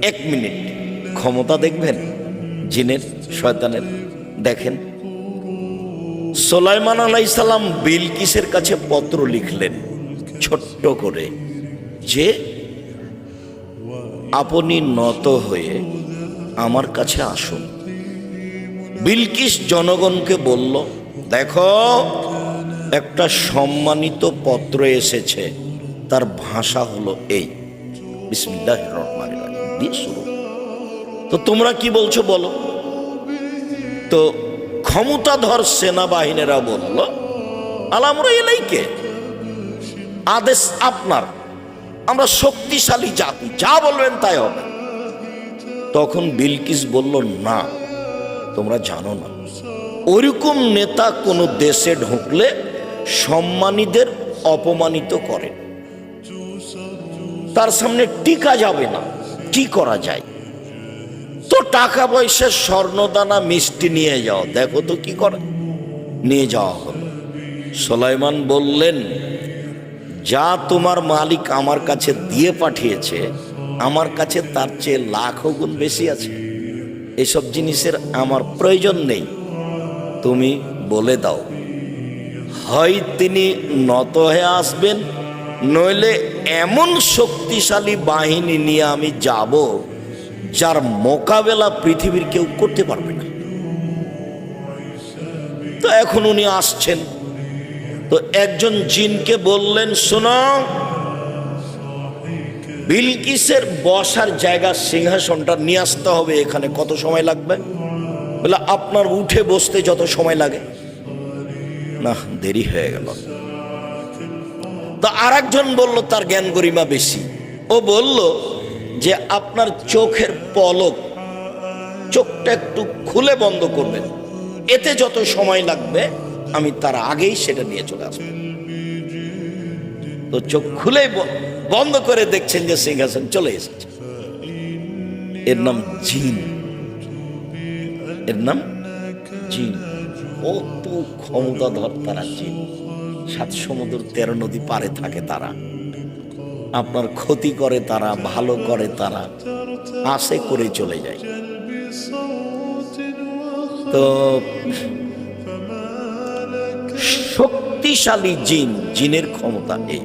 1 minute ক্ষমতা দেখবেন জিনের, শয়তানের। দেখেন সুলাইমান আলাইহিস সালাম বিলকিসের কাছে পত্র লিখলেন ছোট্ট করে যে আপনি নত হয়ে আমার কাছে আসুন। বিলকিস জনগণকে বলল, দেখো একটা সম্মানিত পত্র এসেছে, তার ভাষা হলো এই, বিসমিল্লাহির রহমানির রহিম দিয়ে শুরু। তো তোমরা কি বলছো বলো। তো ক্ষমতাধর সেনাবাহিনীরা বলল, আল-আমরু ইলাইকে, আদেশ আপনার, আমরা শক্তিশালী জাতি, যা বলবেন তাই হবে। তখন বিলকিস বলল, না তোমরা জানো না, ওরকম নেতা কোন দেশে ঢুকলে সম্মানীদের অপমানিত করে, তার সামনে টিকা যাবে না, কি করা যায়। তো টাকা পয়সা, স্বর্ণদানা, মিষ্টি নিয়ে যাও, দেখো তো কি করে। নিয়ে যাওয়া হলো। সুলাইমান বললেন, যা তোমার মালিক আমার কাছে দিয়ে পাঠিয়েছে, আমার কাছে তার চেয়ে লাখো গুণ বেশি আছে, এসব জিনিসের আমার প্রয়োজন নেই, তুমি বলে দাও। হয় তিনি নত হয়ে আসবেন, নইলে এমন শক্তিশালী বাহিনী নিয়ে আমি যাব যার মোকাবেলা পৃথিবীর কেউ করতে পারবে না। তো এখন উনি আসছেন। তো একজন জিনকে বললেন, শোনো, বিলকিসের বসার জায়গা, সিংহাসনটা নিয়ে আসতে হবে এখানে, কত সময় লাগবে? বলে, আপনার উঠে বসতে যত সময় লাগে। না, দেরি হয়ে গেল। তো আর একজন বলল, তার জ্ঞান গরিমা বেশি, ও বলল যে আপনার চোখের পলক, চোখটা একটু খুলে বন্ধ করবেন, এতে যত সময় লাগবে আমি তার আগেই সেটা নিয়ে চলে আসবো। তো চোখ খুলে বন্ধ করে দেখছেন যে সিংহাসন চলে এসেছে। এর নাম জিন, এর নাম জিন। কত ক্ষমতাধর তারা জিন। 7 সমুদ্র 13 নদী পারে থাকে তারা। আপনার ক্ষতি করে তারা, ভালো করে তারা, আসে করে চলে যায়। তো শক্তিশালী জিন, জিনের ক্ষমতা এই।